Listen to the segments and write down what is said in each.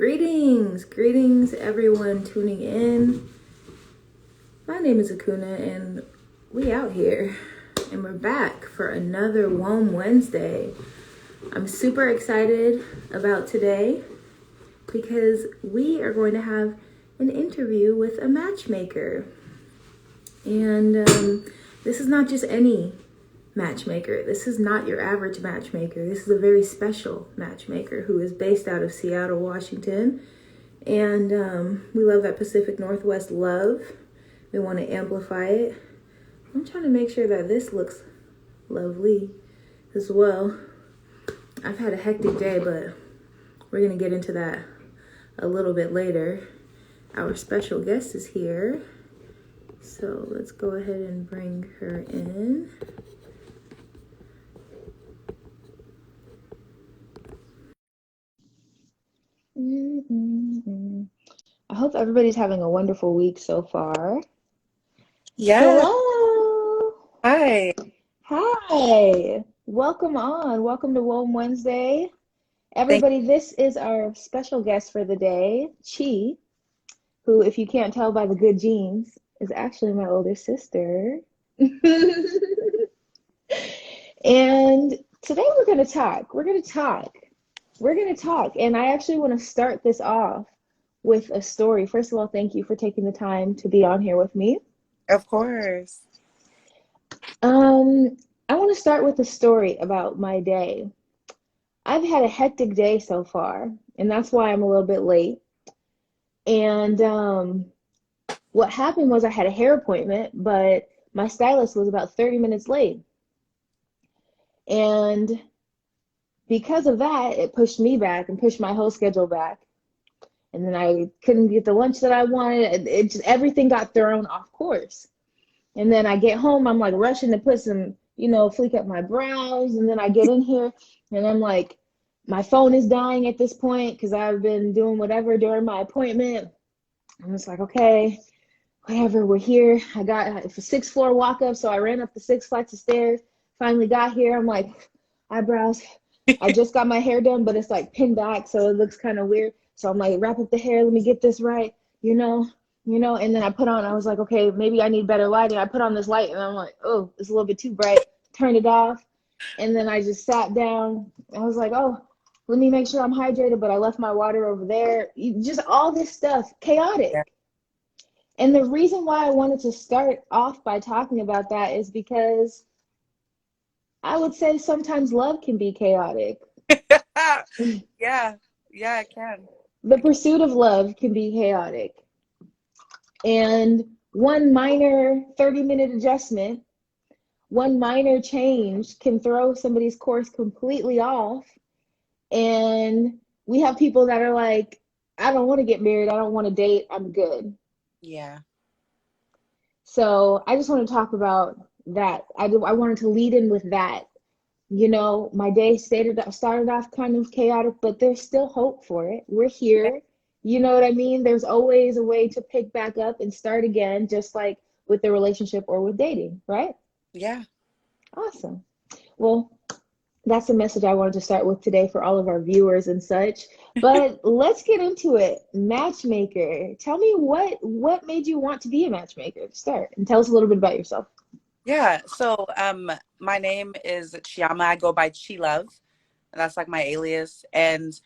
Greetings everyone tuning in. My name is Akunna and we out here and we're back for another WOHM Wednesday. I'm super excited about today because we are going to have an interview with a matchmaker. And this is not just any matchmaker. This is not your average matchmaker. This is a very special matchmaker who is based out of Seattle, Washington. And we love that Pacific Northwest love. We want to amplify it. I'm trying to make sure that this looks lovely as well. I've had a hectic day, but we're going to get into that a little bit later. Our special guest is here. So let's go ahead and bring her in. I hope everybody's having a wonderful week so far. Yes. Hello. Hi. Hi. Welcome on. Welcome to WOHM Wednesday. Everybody, this is our special guest for the day, Chi, who, if you can't tell by the good genes, is actually my older sister. And today we're going to talk. And I actually want to start this off with a story. First of all, thank you for taking the time to be on here with me. Of course. I want to start with a story about my day. I've had a hectic day so far, and that's why I'm a little bit late. And what happened was I had a hair appointment, but my stylist was about 30 minutes late. And because of that, it pushed me back and pushed my whole schedule back. And then I couldn't get the lunch that I wanted. It just, everything got thrown off course. And then I get home, I'm like rushing to put some, fleek up my brows. And then I get in here and I'm like, my phone is dying at this point because I've been doing whatever during my appointment. I'm just like, okay, whatever, we're here. I got a 6th floor walk up, so I ran up the 6 flights of stairs, finally got here. I'm like, eyebrows. I just got my hair done, but it's like pinned back, so it looks kind of weird. So I'm like, wrap up the hair, let me get this right, and then I put on, I was like, okay, maybe I need better lighting. I put on this light and I'm like, oh, it's a little bit too bright, turned it off. And then I just sat down. I was like, oh, let me make sure I'm hydrated, but I left my water over there. Just all this stuff, chaotic. Yeah. And the reason why I wanted to start off by talking about that is because I would say sometimes love can be chaotic. Yeah, it can. The pursuit of love can be chaotic. And one minor 30-minute adjustment, one minor change can throw somebody's course completely off. And we have people that are like, I don't want to get married. I don't want to date. I'm good. Yeah. So I just want to talk about that. I wanted to lead in with that. My day started off kind of chaotic, but there's still hope for it. We're here. You know what I mean? There's always a way to pick back up and start again, just like with the relationship or with dating, right? Yeah. Awesome. Well, that's the message I wanted to start with today for all of our viewers and such. But let's get into it. Matchmaker. Tell me what made you want to be a matchmaker to start, and tell us a little bit about yourself. Yeah. So my name is Chiama. I go by Chi Love. That's like my alias. And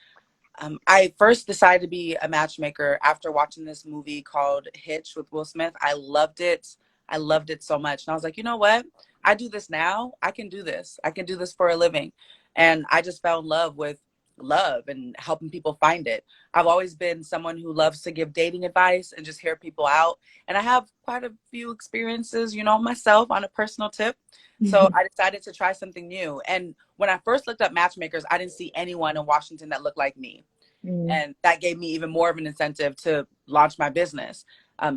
I first decided to be a matchmaker after watching this movie called Hitch with Will Smith. I loved it. I loved it so much. And I was like, you know what? I do this now. I can do this. I can do this for a living. And I just fell in love with love and helping people find it. I've always been someone who loves to give dating advice and just hear people out. And I have quite a few experiences, myself on a personal tip. So I decided to try something new. And when I first looked up matchmakers, I didn't see anyone in Washington that looked like me. And that gave me even more of an incentive to launch my business.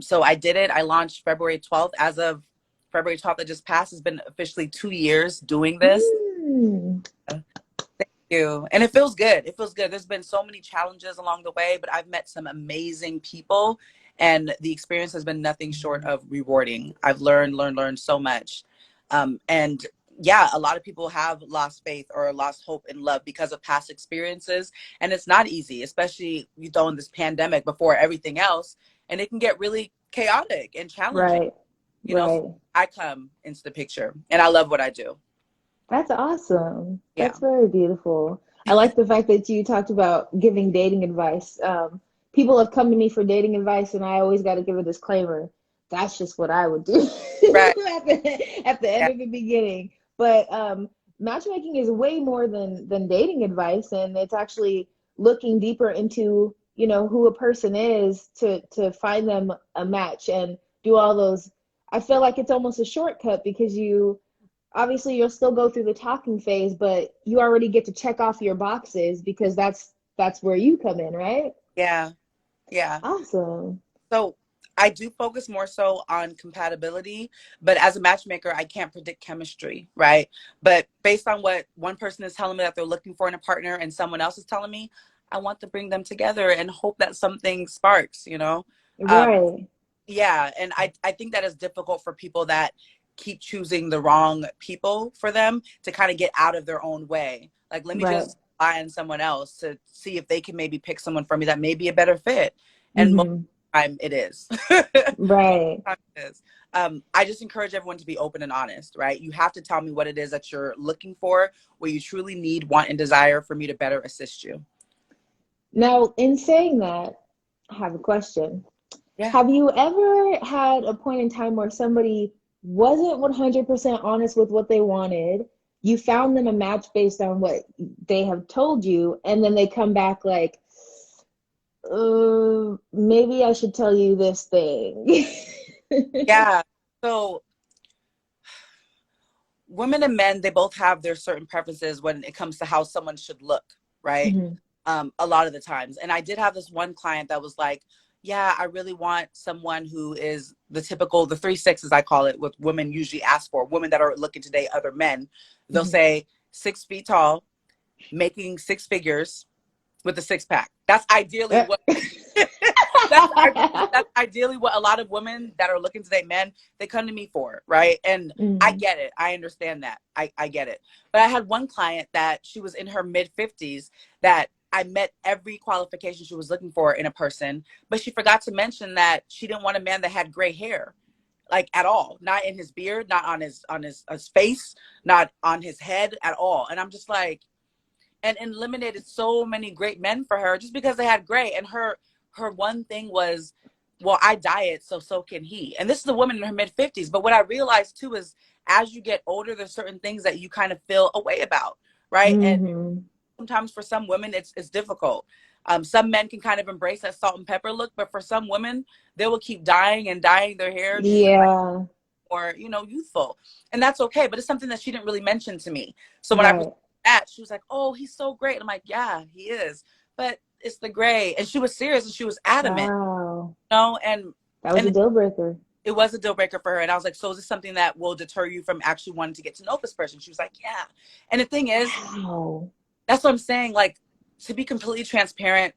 So I did it. I launched February 12th. As of February 12th that just passed, it's been officially 2 years doing this. Thank you. And it feels good. It feels good. There's been so many challenges along the way, but I've met some amazing people, and the experience has been nothing short of rewarding. I've learned so much. And yeah, a lot of people have lost faith or lost hope in love because of past experiences. And it's not easy, especially you throw in this pandemic before everything else. And it can get really chaotic and challenging, Right. you know. So Right. I come into the picture and I love what I do. That's awesome. Yeah. That's very beautiful. I like the fact that you talked about giving dating advice. People have come to me for dating advice, and I always got to give a disclaimer. That's just what I would do Right. at the end Yeah. of the beginning. But matchmaking is way more than dating advice, and it's actually looking deeper into, you know, who a person is to find them a match and do all those. I feel like it's almost a shortcut because you obviously you'll still go through the talking phase, but you already get to check off your boxes because that's where you come in, right? Yeah. Yeah. Awesome. So I do focus more so on compatibility, but as a matchmaker, I can't predict chemistry, right? But based on what one person is telling me that they're looking for in a partner and someone else is telling me, I want to bring them together and hope that something sparks, you know? Um, Right. yeah, and I think that is difficult for people that keep choosing the wrong people for them to kind of get out of their own way. Like, let me Right. just rely on someone else to see if they can maybe pick someone for me that may be a better fit. And most Mm-hmm. time it is. Most Right. time it is. I just encourage everyone to be open and honest, right? You have to tell me what it is that you're looking for, what you truly need, want, and desire for me to better assist you. Now, in saying that, I have a question. Yeah. Have you ever had a point in time where somebody wasn't 100% honest with what they wanted? You found them a match based on what they have told you, and then they come back like, maybe I should tell you this thing. Yeah. So women and men, they both have their certain preferences when it comes to how someone should look, right? Mhm. A lot of the times. And I did have this one client that was like, yeah, I really want someone who is the typical, the 3 6s, I call it, what women usually ask for, women that are looking to date other men. They'll Mhm. say 6 feet tall, making six figures with a six pack. That's ideally what that's ideally what a lot of women that are looking to date men, they come to me for, right? And I Mhm. get it. I understand that. I get it. But I had one client that she was in her mid 50s that I met every qualification she was looking for in a person, but she forgot to mention that she didn't want a man that had gray hair, like at all, not in his beard, not on his face, not on his head at all. And I'm just like, and eliminated so many great men for her just because they had gray. And her one thing was, well, I diet, so can he. And this is a woman in her mid 50s. But what I realized too is as you get older, there's certain things that you kind of feel a way about, right? And Mhm. sometimes for some women it's difficult. Some men can kind of embrace that salt and pepper look, but for some women, they will keep dyeing and dyeing their hair to look like Yeah. more, youthful. And that's okay. But it's something that she didn't really mention to me. So when I presented Right. that, she was like, oh, he's so great. And I'm like, yeah, he is. But it's the gray. And she was serious and she was adamant, Wow. and That was a and deal breaker. it was a deal breaker for her. And I was like, so is this something that will deter you from actually wanting to get to know this person? She was like, yeah. And the thing is, Wow. that's what I'm saying. Like, to be completely transparent,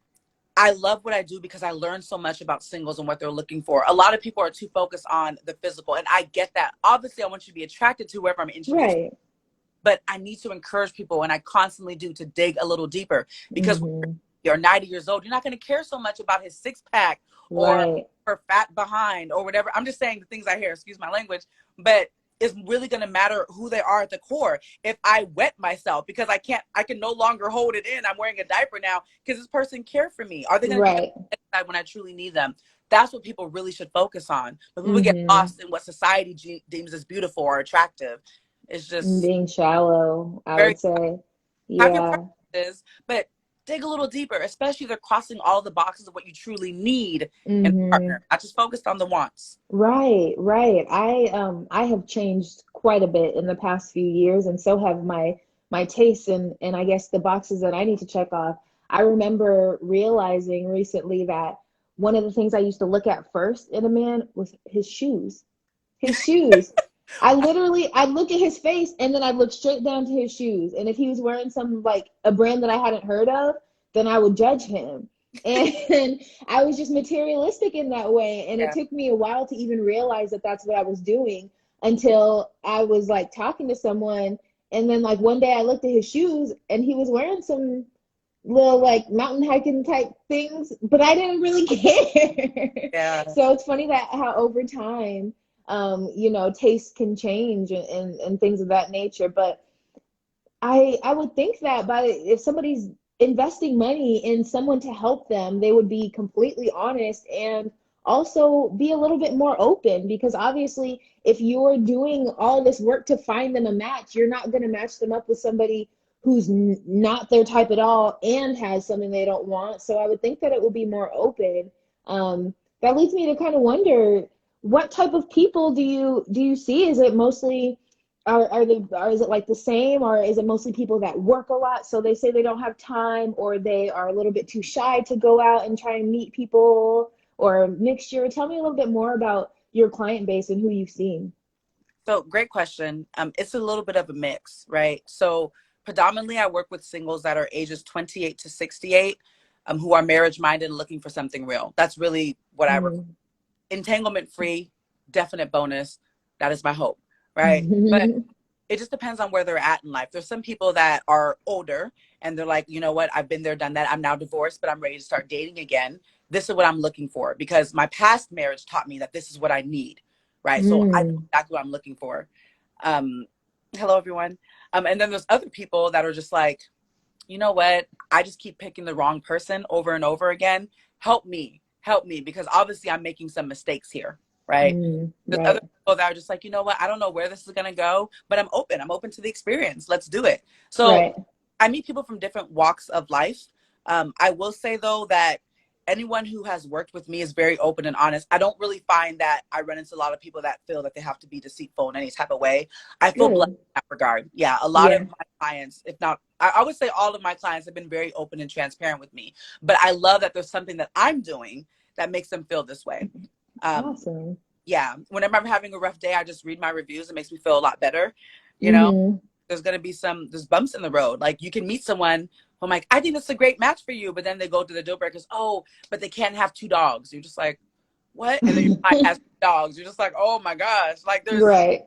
I love what I do because I learned so much about singles and what they're looking for. A lot of people are too focused on the physical, and I get that. Obviously, I want you to be attracted to whoever I'm introduced, Right. but I need to encourage people, and I constantly do, to dig a little deeper because when Mhm. you're 90 years old, you're not going to care so much about his six pack or Right. her fat behind or whatever. I'm just saying the things I hear, excuse my language, but it's really going to matter who they are at the core. If I wet myself because I can no longer hold it in, I'm wearing a diaper now because this person care for me. Are they going to be Right. there when I truly need them? That's what people really should focus on. But people get Mhm. lost in what society deems as beautiful or attractive. It's just Being shallow, I very, would say. have your Yeah. preferences, but dig a little deeper, especially if they're crossing all the boxes of what you truly need in a Mhm. partner. Not just focused on the wants. Right, right. I have changed quite a bit in the past few years, and so have my tastes and I guess the boxes that I need to check off. I remember realizing recently that one of the things I used to look at first in a man was his shoes. His shoes. I'd look at his face and then I'd look straight down to his shoes. And if he was wearing some like a brand that I hadn't heard of, then I would judge him. And I was just materialistic in that way. And it Yeah. took me a while to even realize that that's what I was doing until I was like talking to someone, and then like one day I looked at his shoes and he was wearing some little like mountain hiking type things, but I didn't really care. Yeah. So it's funny that how over time, you know, tastes can change and things of that nature. But I would think that by if somebody's investing money in someone to help them, they would be completely honest and also be a little bit more open, because obviously if you're doing all this work to find them a match, you're not going to match them up with somebody who's not their type at all and has something they don't want. So I would think that it would be more open. That leads me to kind of wonder, what type of people do you see? Is it mostly are is it like the same, or is it mostly people that work a lot so they say they don't have time, or they are a little bit too shy to go out and try and meet people, or a mixture? Tell me a little bit more about your client base and who you've seen. So great question. It's a little bit of a mix, right? So predominantly I work with singles that are ages 28 to 68, who are marriage minded and looking for something real. That's really what I require. Mm. Entanglement free, definite bonus. That is my hope, right? But it just depends on where they're at in life. There's some people that are older and they're like, you know what, I've been there, done that. I'm now divorced, but I'm ready to start dating again. This is what I'm looking for because my past marriage taught me that this is what I need, right? So I know Mm. exactly what I'm looking for. Um, Hello, everyone. And then there's other people that are just like, you know what, I just keep picking the wrong person over and over again. Help me, because obviously I'm making some mistakes here, right? Mm. There's other Right. people that are just like, you know what, I don't know where this is going to go, but I'm open to the experience. Let's do it. So Right. I meet people from different walks of life. I will say though that anyone who has worked with me is very open and honest. I don't really find that I run into a lot of people that feel that they have to be deceitful in any type of way. I feel blessed Good. in that regard. Yeah, a lot of Yeah. my clients, if not, I would say all of my clients have been very open and transparent with me. But I love that there's something that I'm doing that makes them feel this way. Um, Awesome. yeah, whenever I'm having a rough day, I just read my reviews. It makes me feel a lot better. You know, Mm-hmm. there's going to be there's bumps in the road. Like you can meet someone who I'm like, I think that's a great match for you. But then they go to the deal breakers. Oh, but they can't have two dogs. You're just like, what? And then your client has two dogs. You're just like, oh my gosh. Like Right.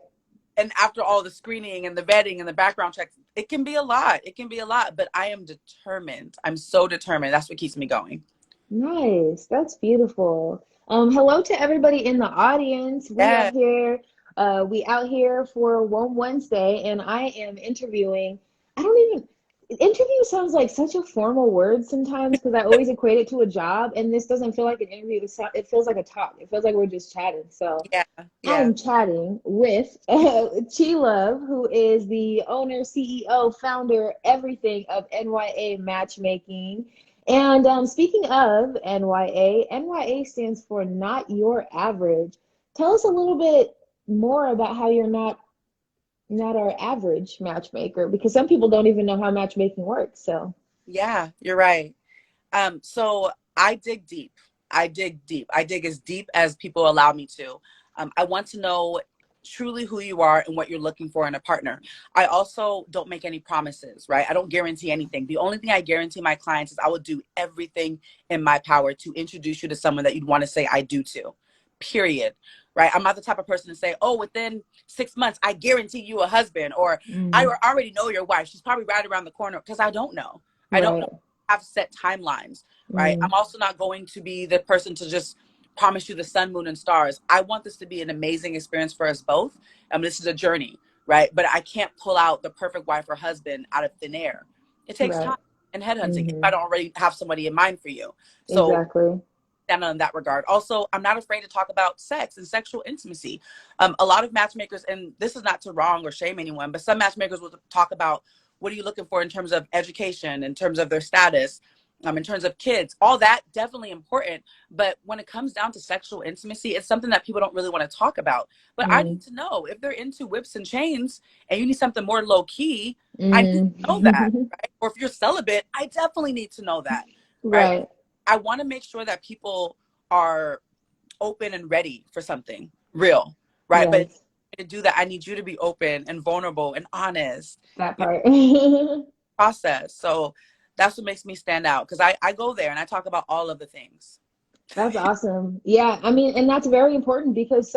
and after all the screening and the vetting and the background checks, it can be a lot. It can be a lot, but I am determined. I'm so determined. That's what keeps me going. Nice. That's beautiful. Hello to everybody in the audience. Yeah. We out here for WOHM Wednesday, and I am interviewing. I don't even, interview sounds like such a formal word sometimes because I always equate it to a job, and this doesn't feel like an interview. It feels like a talk. It feels like we're just chatting. So Yeah. Yeah. I'm chatting with Chi Love, who is the owner, CEO, founder, everything of NYA Matchmaking. And speaking of NYA, NYA stands for Not Your Average. Tell us a little bit more about how you're not our average matchmaker, because some people don't even know how matchmaking works. So, Yeah, you're right. So I dig deep. I dig deep. I dig as deep as people allow me to. I want to know truly who you are and what you're looking for in a partner. I also don't make any promises, right? I don't guarantee anything. The only thing I guarantee my clients is I will do everything in my power to introduce you to someone that you'd want to say I do to. Period. Right? I'm not the type of person to say, oh, within 6 months, I guarantee you a husband, or I mm, already know your wife. She's probably right around the corner, because I don't know. I don't know. right. Have set timelines, right? I'm Mm, also not going to be the person to just promise you the sun, moon, and stars. I want this to be an amazing experience for us both. This is a journey, right? But I can't pull out the perfect wife or husband out of thin air. It takes right. time and headhunting if Hmm. I don't already have somebody in mind for you. So Exactly. stand on that regard. Also, I'm not afraid to talk about sex and sexual intimacy. A lot of matchmakers, and this is not to wrong or shame anyone, but some matchmakers will talk about what are you looking for in terms of education, in terms of their status, in terms of kids. All that definitely important. But when it comes down to sexual intimacy, it's something that people don't really want to talk about. But I need Mm, to know if they're into whips and chains and you need something more low key. I need to know that, mm. right? Or if you're celibate, I definitely need to know that, right? Right. I want to make sure that people are open and ready for something real, right? But Yes. to do that, I need you to be open and vulnerable and honest. That You know, part. process. So that's what makes me stand out, because I go there and I talk about all of the things. That's awesome. Yeah, I mean, and that's very important because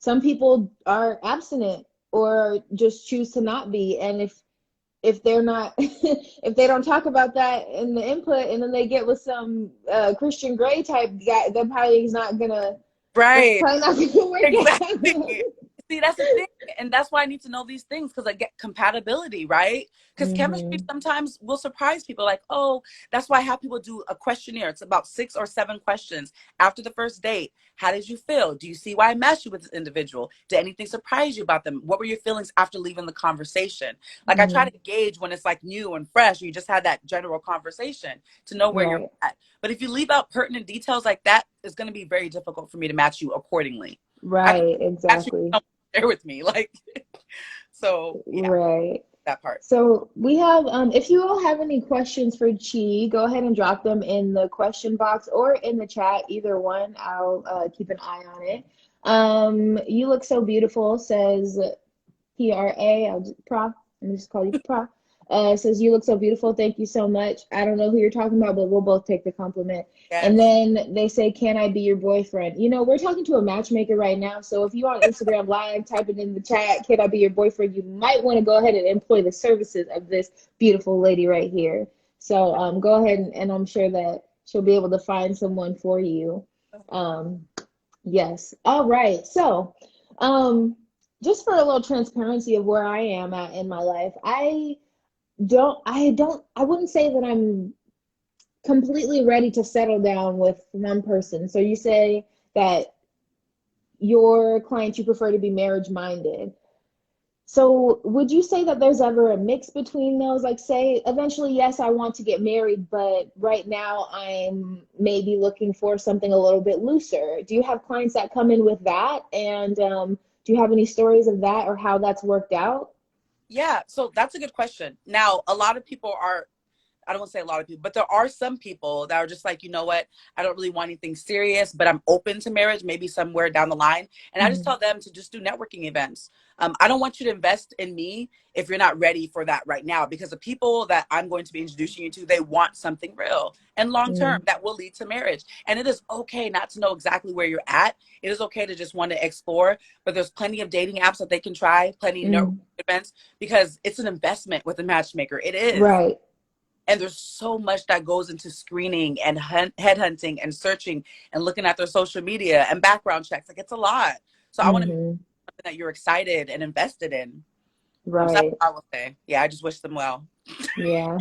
some people are abstinent or just choose to not be. And if they're not, if they don't talk about that in the input, and then they get with some Christian Grey type guy, then probably is not gonna, that's Right. probably not gonna work out. Exactly. See, that's the thing. And that's why I need to know these things, because I get compatibility, right? Because chemistry Mm-hmm. sometimes will surprise people. Like, oh, that's why I have people do a questionnaire. It's about 6 or 7 questions after the first date. How did you feel? Do you see why I matched you with this individual? Did anything surprise you about them? What were your feelings after leaving the conversation? Like, I try Mm-hmm. to gauge when it's like new and fresh, you just had that general conversation to know where you're Right. at. But if you leave out pertinent details like that, it's going to be very difficult for me to match you accordingly. I can Right. match you Exactly. there with me. Like, so yeah, Right. that part. So we have, if you all have any questions for Chi, go ahead and drop them in the question box or in the chat. Either one, I'll keep an eye on it. You look so beautiful, says PRA. I'll just Pra. Let me just call you Pra. Says you look so beautiful. Thank you so much. I don't know who you're talking about, but we'll both take the compliment. And Yes. then they say, "Can I be your boyfriend?" You know, we're talking to a matchmaker right now. So if you on Instagram Live, type it in the chat, "Can I be your boyfriend?" You might want to go ahead and employ the services of this beautiful lady right here. So go ahead and I'm sure that she'll be able to find someone for you. Um, yes. All right. So, um, just for a little transparency of where I am at in my life, I wouldn't say that I'm completely ready to settle down with one person. So you say that your clients, you prefer to be marriage minded. So would you say that there's ever a mix between those? Like, say, eventually, yes, I want to get married, but right now I'm maybe looking for something a little bit looser. Do you have clients that come in with that? And do you have any stories of that or how that's worked out? Yeah. So that's a good question. Now, a lot of people are, I don't want to say a lot of people, but there are some people that are just like, you know what? I don't really want anything serious, but I'm open to marriage, maybe somewhere down the line. And I just Mhm. tell them to just do networking events. I don't want you to invest in me if you're not ready for that right now, because the people that I'm going to be introducing you to, they want something real and long term Mm. that will lead to marriage. And it is okay not to know exactly where you're at. It is okay to just want to explore, but there's plenty of dating apps that they can try, plenty of networking Mm. events, because it's an investment with a matchmaker. It is. Right. And there's so much that goes into screening and headhunting and searching and looking at their social media and background checks. Like, it's a lot. So I want to make Hmm. something that you're excited and invested in. So that's Right. what I will say. Yeah, I just wish them well. Yeah.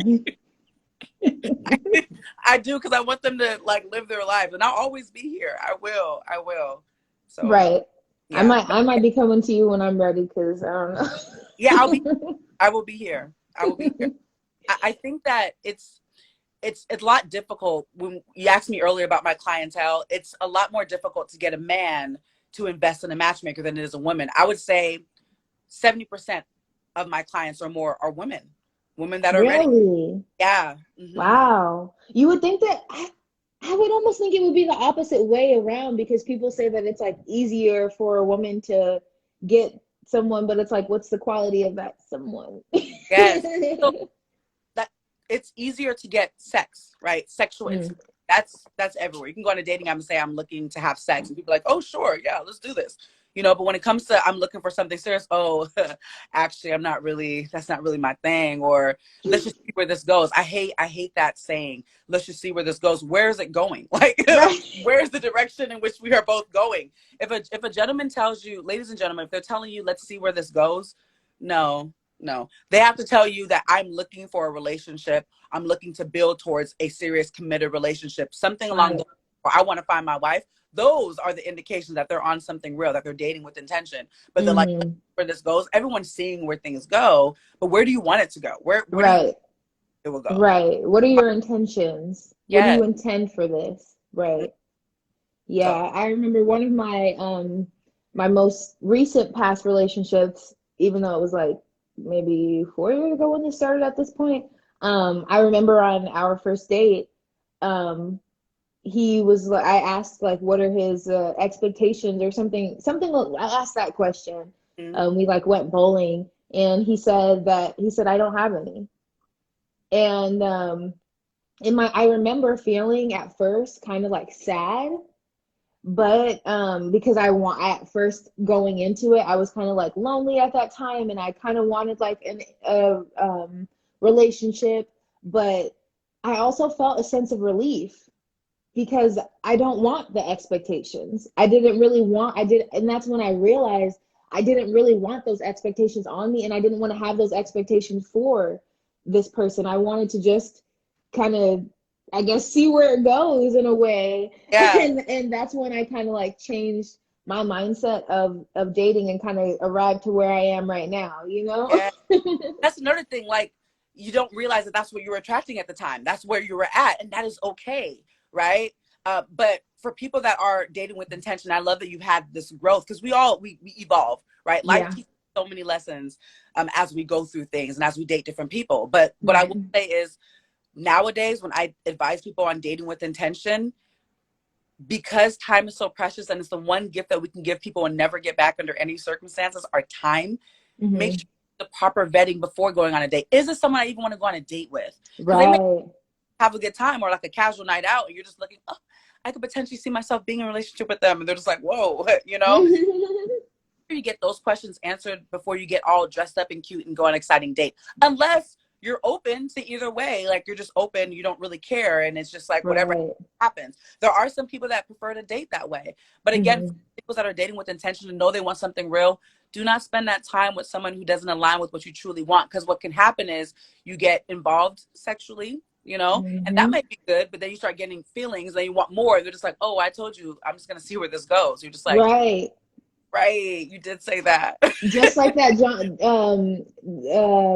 I do, because I want them to like live their lives, and I'll always be here. I will. I will. So Right. yeah, I might be coming to you when I'm ready because I don't yeah. know. I will be here. I will be here. I think that it's a lot difficult. When you asked me earlier about my clientele, it's a lot more difficult to get a man to invest in a matchmaker than it is a woman. I would say 70% of my clients or more are women that are ready. Really? Yeah. Hmm. Wow. You would think that I would almost think it would be the opposite way around because people say that it's like easier for a woman to get someone, but it's like, what's the quality of that someone? Yes. So that it's easier to get sex, right? Sexual Mm, intimacy. That's everywhere. You can go on a dating app and say I'm looking to have sex, and people are like, oh sure, yeah, let's do this. But when it comes to I'm looking for something serious, oh, actually, I'm not really. That's not really my thing. Or let's just see where this goes. I hate that saying. Let's just see where this goes. Where is it going? Like, right. where's the direction in which we are both going? If a gentleman tells you, ladies and gentlemen, if they're telling you, let's see where this goes, no, no. They have to tell you that I'm looking for a relationship. I'm looking to build towards a serious, committed relationship, something along Right. the, or I want to find my wife. Those are the indications that they're on something real, that they're dating with intention. But they're like, Hmm. where this goes, everyone's seeing where things go, but where do you want it to go? Where do you Right. it will go? Right. What are your intentions? What do you Yes. intend for this? Right. Yeah, So I remember one of my most recent past relationships, even though it was like maybe 4 years ago when this started at this point. I remember on our first date, um, he was like, I asked like, what are his expectations or something. I asked that question. mm, We like went bowling, and he said I don't have any, and I remember feeling at first kind of like sad But because at first going into it, I was kind of like lonely at that time, and I kind of wanted like a relationship, but I also felt a sense of relief because I don't want the expectations. I didn't really want, I did, and that's when I realized I didn't really want those expectations on me, and I didn't want to have those expectations for this person. I wanted to just kind of, I guess, see where it goes in a way. Yeah. And that's when I kind of like changed my mindset of dating and kind of arrived to where I am right now, you know? Yeah. That's another thing. Like, you don't realize that that's what you were attracting at the time. That's where you were at, and that is okay, right? But for people that are dating with intention, I love that you've had this growth, because we evolve, right? Life Yeah. teaches so many lessons as we go through things and as we date different people. But what I Right. will say is, nowadays, when I advise people on dating with intention, because time is so precious and it's the one gift that we can give people and never get back under any circumstances, our time, make Hmm. sure the proper vetting before going on a date. Is this someone I even want to go on a date with? Because they may Right. have a good time or like a casual night out, and you're just looking, oh, I could potentially see myself being in a relationship with them. And they're just like, whoa, you know? You get those questions answered before you get all dressed up and cute and go on an exciting date. Unless you're open to either way, like you're just open, you don't really care, and it's just like whatever Right. happens. There are some people that prefer to date that way. But again, for Hmm. people that are dating with intention and know they want something real, do not spend that time with someone who doesn't align with what you truly want. Because what can happen is you get involved sexually, you know, and that Hmm. might be good, but then you start getting feelings and you want more. They're just like, oh, I told you, I'm just gonna see where this goes. You're just like, Right. right, you did say that. Just like that John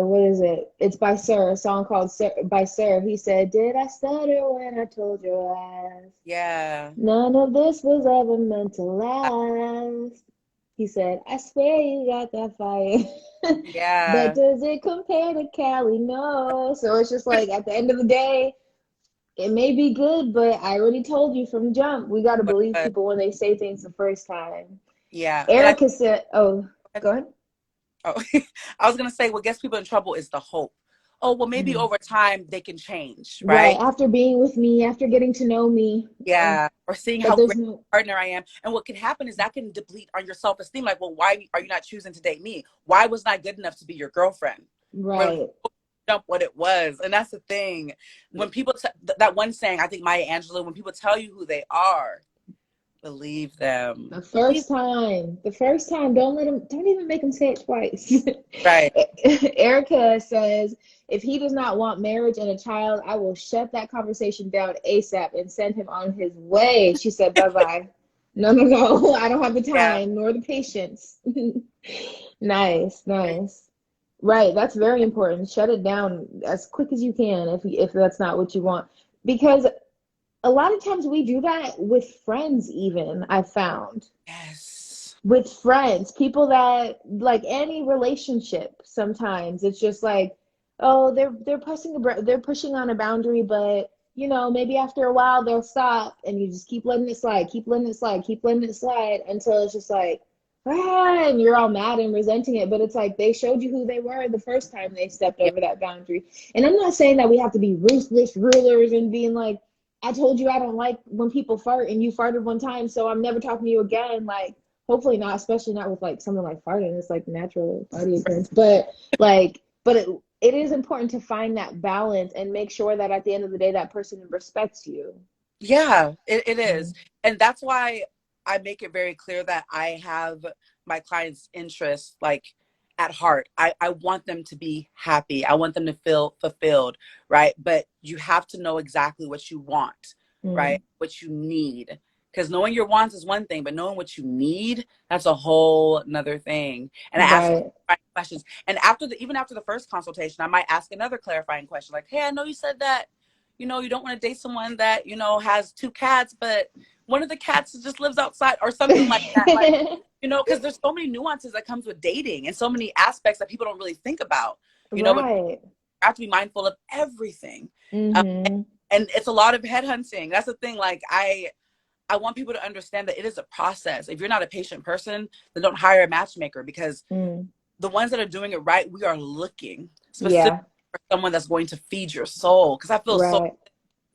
what is it? It's by Sir, a song called Sir by Sir. He said, "Did I stutter when I told your ass? Yeah. None of this was ever meant to last." He said, "I swear you got that fire." But Yeah. does it compare to Cali? No. So it's just like at the end of the day, it may be good, but I already told you from jump, we got to believe But people when they say things the first time. yeah. And Erica said, oh, I go ahead. oh, I was gonna say what gets people in trouble is the hope. Oh, well, maybe Mhm. over time they can change, Right. right? After being with me, after getting to know me, Yeah. Or seeing but how there's great no, a partner I am. And what can happen is that can deplete on your self-esteem. Like, well, why are you not choosing to date me? Why wasn't I good enough to be your girlfriend? When right. up what it was. And that's the thing. When people that one saying, I think Maya Angelou, when people tell you who they are, believe them. Believe. The first time, don't even make them say it twice. Right. Erica says, if he does not want marriage and a child, I will shut that conversation down ASAP and send him on his way. She said, bye bye. No, no, no. I don't have the Yeah. time nor the patience. Nice, nice. Right, that's very important. Shut it down as quick as you can if that's not what you want. Because a lot of times we do that with friends even, I've found. Yes. With friends, people that like any relationship, sometimes it's just like, oh, they're pushing on a boundary, but maybe after a while they'll stop and you just keep letting it slide, keep letting it slide, keep letting it slide until it's just like, and you're all mad and resenting it. But it's like they showed you who they were the first time they stepped Yeah. over that boundary. And I'm not saying that we have to be ruthless rulers and being like, I told you I don't like when people fart and you farted one time, so I'm never talking to you again. Like, hopefully not, especially not with like something like farting. It's like natural body occurrence. But it is important to find that balance and make sure that at the end of the day that person respects you. Yeah, it Mm. is. And that's why I make it very clear that I have my clients' interests like at heart. I want them to be happy. I want them to feel fulfilled, right? But you have to know exactly what you want, right? Mm. What you need. Because knowing your wants is one thing, but knowing what you need, that's a whole another thing. And I ask Right. questions. And even after the first consultation, I might ask another clarifying question, like, hey, I know you said that you don't want to date someone that, has two cats, but one of the cats just lives outside or something like that. Like, because there's so many nuances that comes with dating and so many aspects that people don't really think about, but you Right. have to be mindful of everything. Um, Mm-hmm. and it's a lot of headhunting. That's the thing. Like, I want people to understand that it is a process. If you're not a patient person, then don't hire a matchmaker, because Mm. the ones that are doing it right, we are looking specifically Yeah. for someone that's going to feed your soul. Because I feel so Right.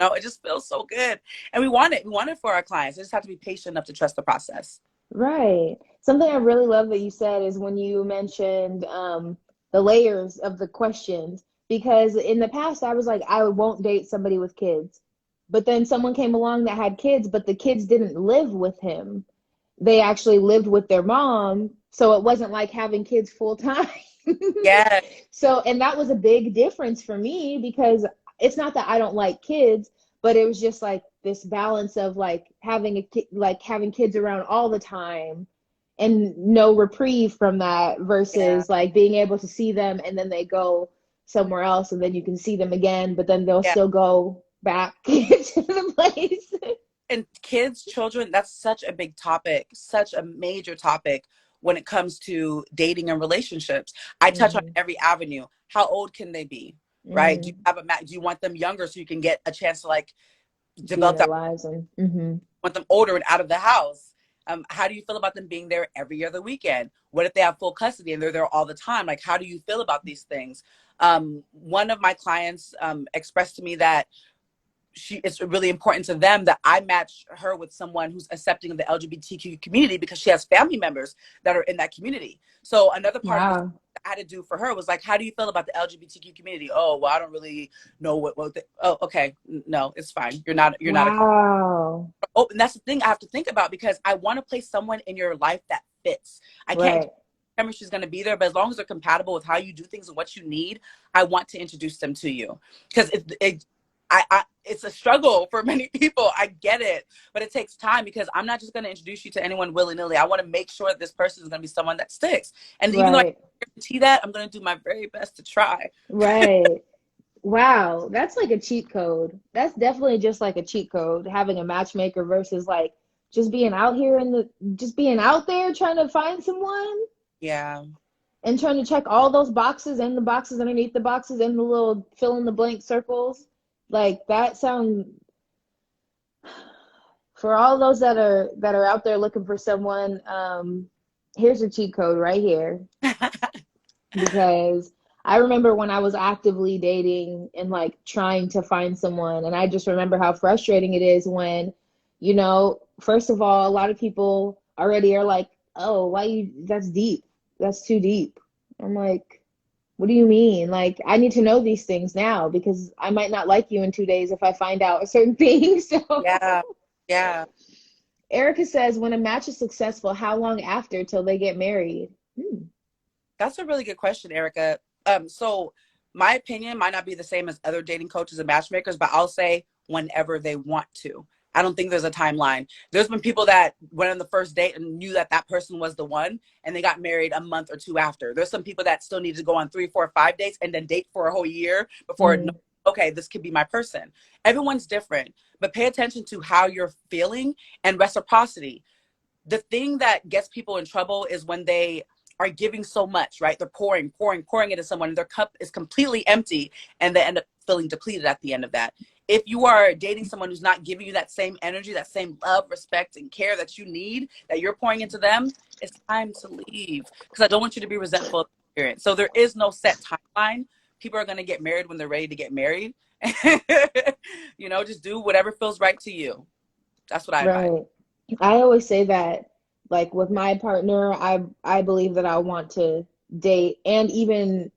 know, it just feels so good. And we want it. We want it for our clients. They just have to be patient enough to trust the process. Right. Something I really love that you said is when you mentioned the layers of the questions. Because in the past, I was like, I won't date somebody with kids. But then someone came along that had kids, but the kids didn't live with him. They actually lived with their mom. So it wasn't like having kids full time. Yeah. So, and that was a big difference for me because it's not that I don't like kids, but it was just like this balance of like having like having kids around all the time and no reprieve from that Yeah. versus like being able to see them and then they go somewhere else and then you can see them again, but then they'll Yeah. still go back to the place. And kids, children, that's such a big topic, such a major topic when it comes to dating and relationships. I touch on Mm-hmm. every avenue. How old can they be? Right? Do you Mm-hmm. have do you want them younger so you can get a chance to like Be in develop their that? lives and mm-hmm. Want them older and out of the house? How do you feel about them being there every other weekend? What if they have full custody and they're there all the time? Like, how do you feel about these things? One of my clients expressed to me that it's really important to them that I match her with someone who's accepting of the LGBTQ community because she has family members that are in that community. So another part of this Wow. I had to do for her was like, how do you feel about the LGBTQ community? Oh, well, I don't really know oh, okay. No, it's fine. You're not a, Wow. oh, and that's the thing I have to think about because I want to place someone in your life that fits. I can't Right. remember she's going to be there, but as long as they're compatible with how you do things and what you need, I want to introduce them to you because it's a struggle for many people. I get it, but it takes time because I'm not just going to introduce you to anyone willy nilly. I want to make sure that this person is going to be someone that sticks. And even though I Right. can't guarantee that, I'm going to do my very best to try. Right. Wow, that's like a cheat code. That's definitely just like a cheat code, having a matchmaker versus like just being out here in the just being out there trying to find someone Yeah. and trying to check all those boxes and the boxes underneath the boxes and the little fill in the blank circles. Like that sound for all those that are out there looking for someone, here's a cheat code right here. Because I remember when I was actively dating and like trying to find someone, and I just remember how frustrating it is when, first of all, a lot of people already are like, "Oh, that's deep. That's too deep." I'm like, "What do you mean? Like, I need to know these things now because I might not like you in 2 days if I find out a certain thing." So, Yeah. Yeah. Erica says, when a match is successful, how long after till they get married? Hmm. That's a really good question, Erica. So my opinion might not be the same as other dating coaches and matchmakers, but I'll say whenever they want to. I don't think there's a timeline. There's been people that went on the first date and knew that that person was the one, and they got married a month or two after. There's some people that still need to go on 3, 4, 5 dates and then date for a whole year before, Mm, okay, this could be my person. Everyone's different, but pay attention to how you're feeling and reciprocity. The thing that gets people in trouble is when they are giving so much, right? They're pouring into someone, and their cup is completely empty, and they end up feeling depleted at the end of that. If you are dating someone who's not giving you that same energy, that same love, respect, and care that you need, that you're pouring into them, it's time to leave. Because I don't want you to be resentful of the experience. So there is no set timeline. People are going to get married when they're ready to get married. Just do whatever feels right to you. That's what I advise. right. I always say that, like with my partner, I believe that I want to date and even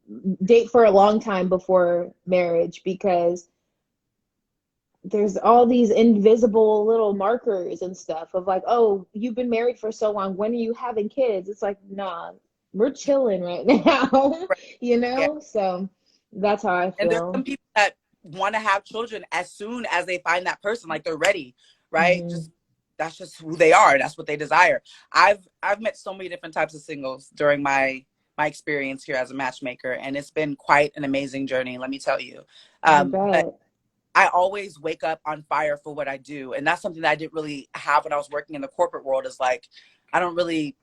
date for a long time before marriage because there's all these invisible little markers and stuff of like, oh, you've been married for so long. When are you having kids? It's like, nah, we're chilling right now, Right. Yeah. So that's how I And there's feel. some people that want to have children as soon as they find that person, like they're ready, right? Hmm. Just that's just who they are. That's what they desire. I've met so many different types of singles during my experience here as a matchmaker, and it's been quite an amazing journey, let me tell you. I But bet. I always wake up on fire for what I do, and that's something that I didn't really have when I was working in the corporate world. Is like I don't really.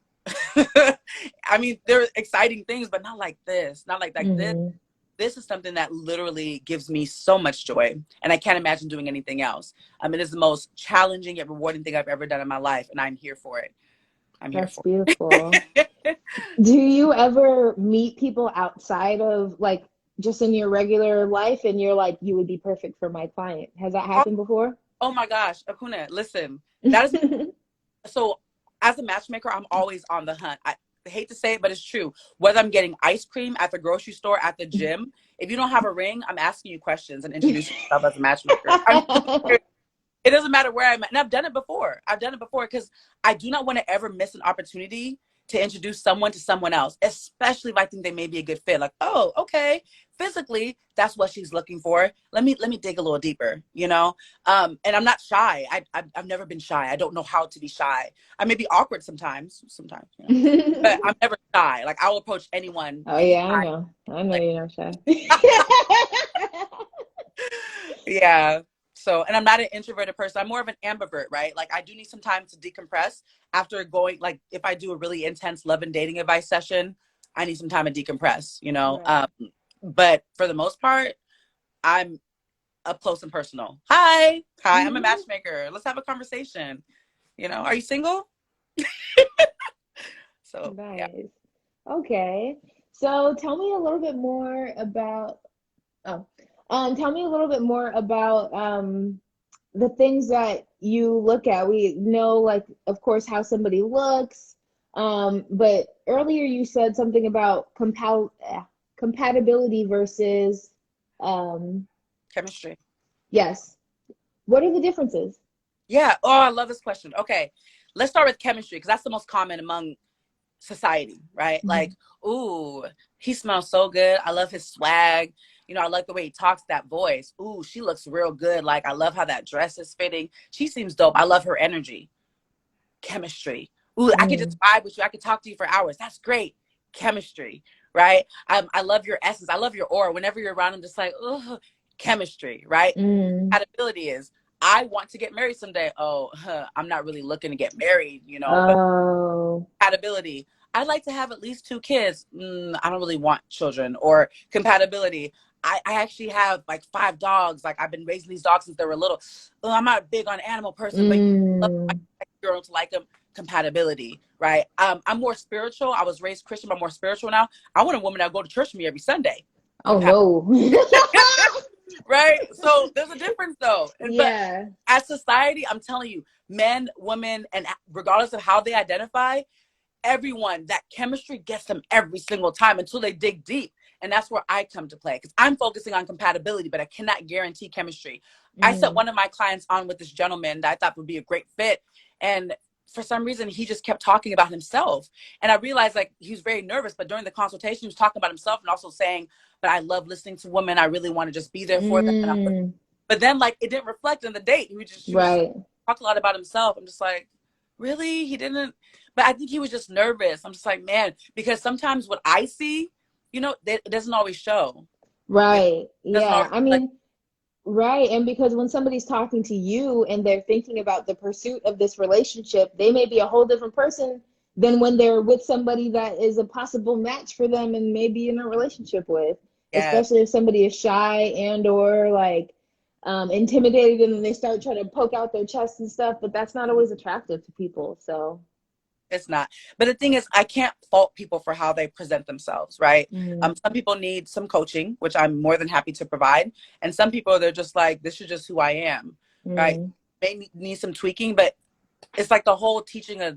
I mean, there are exciting things, but not like this. Not like this. Hmm. This is something that literally gives me so much joy, and I can't imagine doing anything else. It is the most challenging yet rewarding thing I've ever done in my life, and I'm here for it. I'm here That's for beautiful. it. Do you ever meet people outside of like just in your regular life and you're like, you would be perfect for my client? Has that Oh, happened before? oh my gosh, Akunna, listen, that is so. As a matchmaker, I'm always on the hunt. I hate to say it, but it's true. Whether I'm getting ice cream at the grocery store, at the gym, if you don't have a ring, I'm asking you questions and introducing yourself as a matchmaker. I'm It doesn't matter where I'm at. And I've done it before. I've done it before because I do not want to ever miss an opportunity to introduce someone to someone else, especially if I think they may be a good fit. Like, oh, okay, physically, that's what she's looking for. Let me dig a little deeper, you know. And I'm not shy. I've never been shy. I don't know how to be shy. I may be awkward sometimes, you know, but I'm never shy. Like, I will approach anyone Oh yeah, I anytime. know. I know Like, you're not shy. yeah. So, and I'm not an introverted person. I'm more of an ambivert, right? Like, I do need some time to decompress after going, like, if I do a really intense love and dating advice session, I need some time to decompress, you know? Right. But for the most part, I'm up close and personal. Hi. Hi, I'm a matchmaker. Let's have a conversation. You know, are you single? So, yeah. Nice. Okay. So tell me a little bit more about oh, tell me a little bit more about the things that you look at. We know, like, of course, how somebody looks. But earlier you said something about compatibility versus um, Chemistry. yes. What are the differences? Yeah. Oh, I love this question. Okay. Let's start with chemistry because that's the most common among society, right? Like, Mhm. ooh, he smells so good. I love his swag. You know, I like the way he talks, that voice. Ooh, she looks real good. Like, I love how that dress is fitting. She seems dope. I love her energy. Chemistry. Ooh, I could just Mm. vibe with you. I could talk to you for hours. That's great. Chemistry, right? I love your essence. I love your aura. Whenever you're around, I'm just like, oh, chemistry, right? Mm. Compatibility is, I want to get married someday. Oh, I'm not really looking to get married, you know, but Oh. compatibility. I'd like to have at least 2 kids. I don't really want children. Or compatibility. I actually have like 5 dogs. Like, I've been raising these dogs since they were little. Oh, I'm not big on animal person, but I Mm. like girls like them. Compatibility, right? I'm more spiritual. I was raised Christian, but I'm more spiritual now. I want a woman that go to church with me every Sunday. Oh no. Right? So there's a difference though. But Yeah. as society, I'm telling you, men, women, and regardless of how they identify, everyone, that chemistry gets them every single time until they dig deep. And that's where I come to play because I'm focusing on compatibility, but I cannot guarantee chemistry. I set Mm. one of my clients on with this gentleman that I thought would be a great fit. And for some reason, he just kept talking about himself. And I realized, like, he was very nervous, but during the consultation, he was talking about himself and also saying, but I love listening to women. I really want to just be there for them. Mm. But then, like, it didn't reflect in the date. He was just Right. talking a lot about himself. I'm just like, really? He didn't. But I think he was just nervous. I'm just like, man, because sometimes what I see, you know, it doesn't always show. It Right. doesn't Yeah. always I like, mean, right. And because when somebody's talking to you and they're thinking about the pursuit of this relationship, they may be a whole different person than when they're with somebody that is a possible match for them and maybe in a relationship with, yes, especially if somebody is shy and or like intimidated and then they start trying to poke out their chest and stuff, but that's not always attractive to people. So, it's not. But the thing is, I can't fault people for how they present themselves, right? mm, Some people need some coaching, which I'm more than happy to provide. And some people, they're just like, this is just who I am, right? mm, They need some tweaking, but it's like the whole teaching a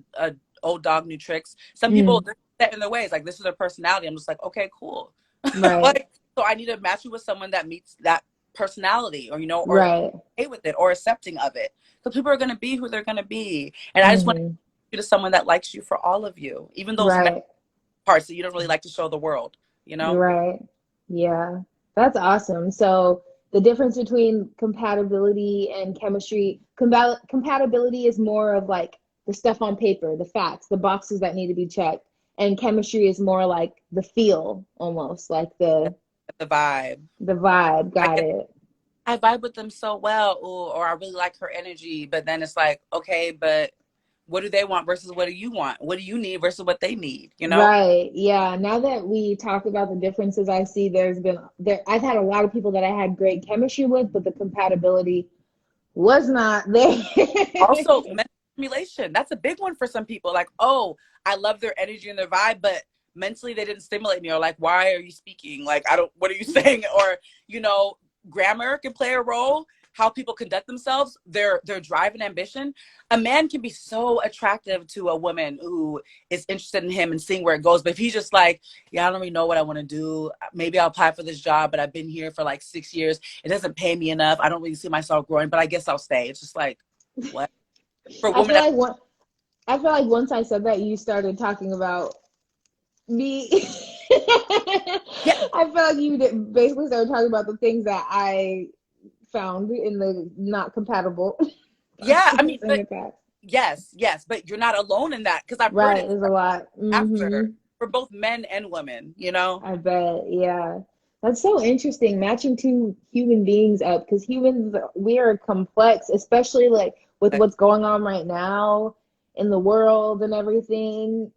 old dog new tricks. Some people, mm, they're set in their ways. Like, this is their personality. I'm just like, okay, cool. right, Like, so I need to match you with someone that meets that personality, or, you know, or right, okay with it or accepting of it. Because people are going to be who they're going to be. And I just want mm, you to someone that likes you for all of you, even those right. parts that you don't really like to show the world, you know? Right. Yeah. That's awesome. So the difference between compatibility and chemistry, compatibility is more of like the stuff on paper, the facts, the boxes that need to be checked. And chemistry is more like the feel, almost like The vibe. the vibe. I Got get, it. I vibe with them so well, or I really like her energy. But then it's like, okay, but what do they want versus what do you want? What do you need versus what they need? You know? Right. Yeah. Now that we talked about the differences, I see I've had a lot of people that I had great chemistry with, but the compatibility was not there. Also, mental stimulation. That's a big one for some people. Like, oh, I love their energy and their vibe, but mentally they didn't stimulate me, or like, why are you speaking? Like, I don't, what are you saying? Or, you know, grammar can play a role, how people conduct themselves, their drive and ambition. A man can be so attractive to a woman who is interested in him and seeing where it goes. But if he's just like, yeah, I don't really know what I want to do. Maybe I'll apply for this job, but I've been here for like 6 years. It doesn't pay me enough. I don't really see myself growing, but I guess I'll stay. It's just like, what? For a I woman feel that, like I feel like once I said that, you started talking about me. yeah, I feel like you basically started talking about the things that I found in the not compatible yeah. I partners mean, in but the past. yes, but you're not alone in that, because I've heard Right, it there's a lot. after for both men and women, you know? I bet, yeah. That's so interesting, matching two human beings up, because humans, we are complex, especially like with Like, what's going on right now in the world and everything.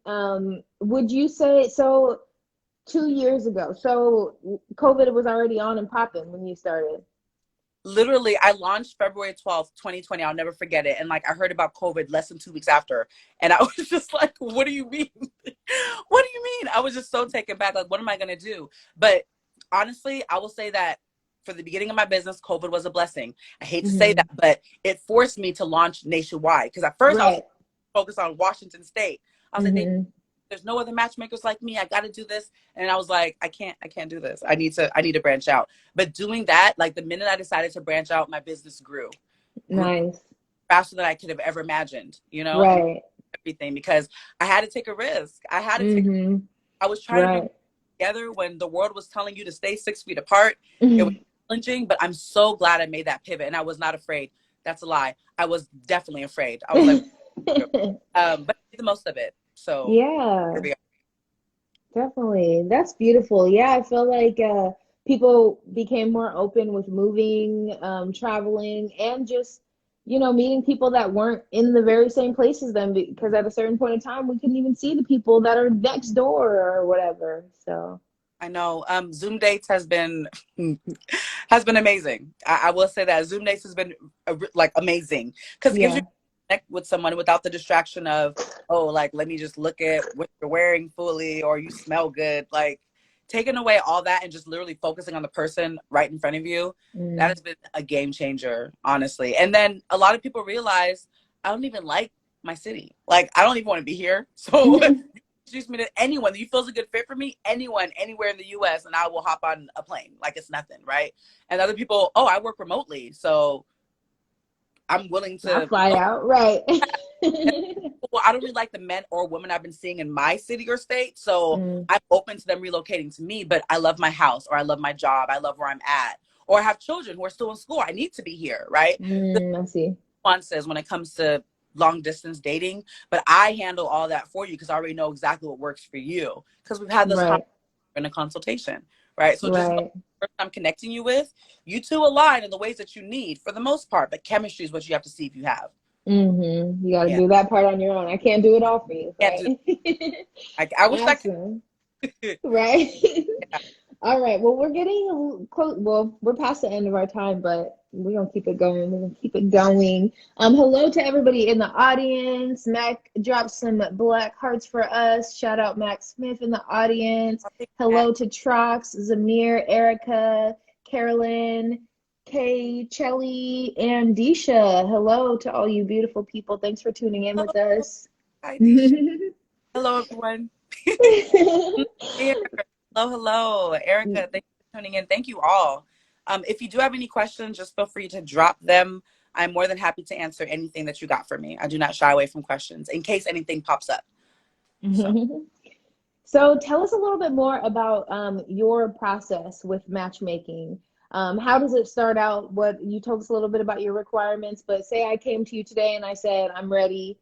Would you say so? 2 years ago, so COVID was already on and popping when you started. literally, I launched February 12th, 2020. I'll never forget it. And like, I heard about COVID less than 2 weeks after. And I was just like, what do you mean? What do you mean? I was just so taken back. Like, what am I going to do? But honestly, I will say that for the beginning of my business, COVID was a blessing. I hate to say that, Hmm. but it forced me to launch nationwide. Because at first I was Right. focused on Washington State. I was like, Hmm. there's no other matchmakers like me. I got to do this. And I was like, I can't do this. I need to branch out. But doing that, like the minute I decided to branch out, my business grew Nice. faster than I could have ever imagined, and Right. everything, because I had to take a risk. Hmm. I was trying to bring Right. together when the world was telling you to stay 6 feet apart. It was Hmm. challenging, but I'm so glad I made that pivot, and I was not afraid. That's a lie. I was definitely afraid. I was like, but I made the most of it. So here Yeah, we are. definitely. That's beautiful. Yeah, I feel like people became more open with moving, traveling, and just, meeting people that weren't in the very same place as them, because at a certain point in time, we couldn't even see the people that are next door or whatever. So, I know. Zoom dates has been amazing. I will say that Zoom dates has been like amazing, because it gives you yeah. connect with someone without the distraction of, oh, like, let me just look at what you're wearing fully, or you smell good. Like, taking away all that and just literally focusing on the person right in front of you. That Mm. has been a game changer, honestly. And then a lot of people realize I don't even like my city. Like, I don't even want to be here. So introduce me to anyone that you feel is a good fit for me, anyone, anywhere in the US, and I will hop on a plane like it's nothing, right? And other people, oh, I work remotely, so I'm willing I'll to fly out. Right. well, I don't really like the men or women I've been seeing in my city or state. So Mm. I'm open to them relocating to me, but I love my house, or I love my job. I love where I'm at. Or I have children who are still in school. I need to be here, right? The Mm, I see. nuances when it comes to long distance dating, but I handle all that for you because I already know exactly what works for you, because we've had this Right. in a consultation, right? So just know Right. the person I'm connecting you with, you two align in the ways that you need for the most part, but chemistry is what you have to see if you have. You got to Yeah, do that part on your own. I can't do it all for you, can't do. right? I wish I Awesome. could. Right. Yeah. All right. Well, we're getting a little close. Well, we're past the end of our time, but we're gonna keep it going. We're gonna keep it going. Hello to everybody in the audience. Mac dropped some black hearts for us. Shout out Mac Smith in the audience. Hello to Trox, Zamir, Erica, Carolyn, Kay, Chelly, and Disha. Hello to all you beautiful people. Thanks for tuning in with Hello. us. Hi, Disha. Hello, everyone. Here. Hello. Erica, thank you for tuning in. Thank you all. If you do have any questions, just feel free to drop them. I'm more than happy to answer anything that you got for me. I do not shy away from questions in case anything pops up. So, So tell us a little bit more about your process with matchmaking. How does it start out? What you told us a little bit about your requirements, but say I came to you today and I said, I'm ready,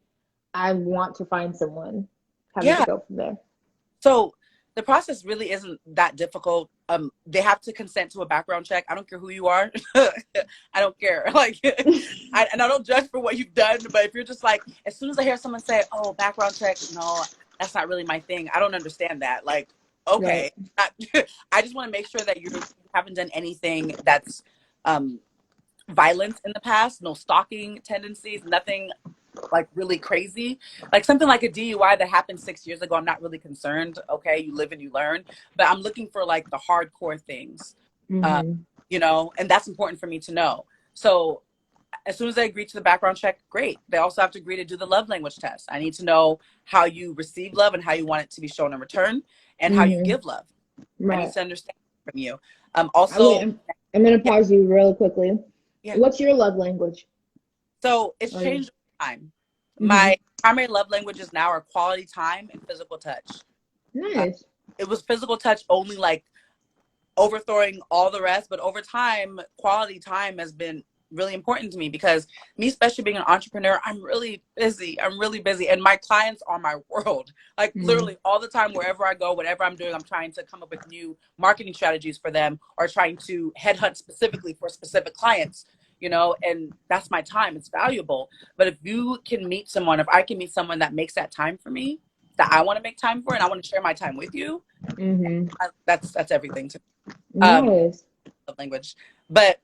I want to find someone. How does it yeah. go from there? So the process really isn't that difficult. They have to consent to a background check. I don't care who you are. I don't care. Like, and I don't judge for what you've done. But if you're just like, as soon as I hear someone say, "Oh, background check," no, that's not really my thing. I don't understand that. Like, Right. okay, I just want to make sure that you haven't done anything that's violent in the past. No stalking tendencies. Nothing like really crazy. Like something like a DUI that happened 6 years ago, I'm not really concerned. Okay, you live and you learn. But I'm looking for like the hardcore things, uh, Mm-hmm. you know, and that's important for me to know. So as soon as they agree to the background check, great. They also have to agree to do the love language test. I need to know how you receive love and how you want it to be shown in return and how you Mm-hmm. give love. I need Right. to understand from you. Wait, Also, I'm gonna yeah, pause you real quickly. yeah. What's your love language? So it's Or you? changed over time. Mm-hmm. My primary love languages now are quality time and physical touch. Uh, Nice. it was physical touch only, like overthrowing all the rest, but over time, quality time has been really important to me because me, especially being an entrepreneur, I'm really busy. I'm really busy, and my clients are my world. Like Mm. literally all the time, wherever I go, whatever I'm doing, I'm trying to come up with new marketing strategies for them or trying to headhunt specifically for specific clients. You know, and that's my time. It's valuable. But if you can meet someone, if I can meet someone that makes that time for me, that I want to make time for, and I want to share my time with you, Mm-hmm. that's everything to me. Um, Nice. love language. But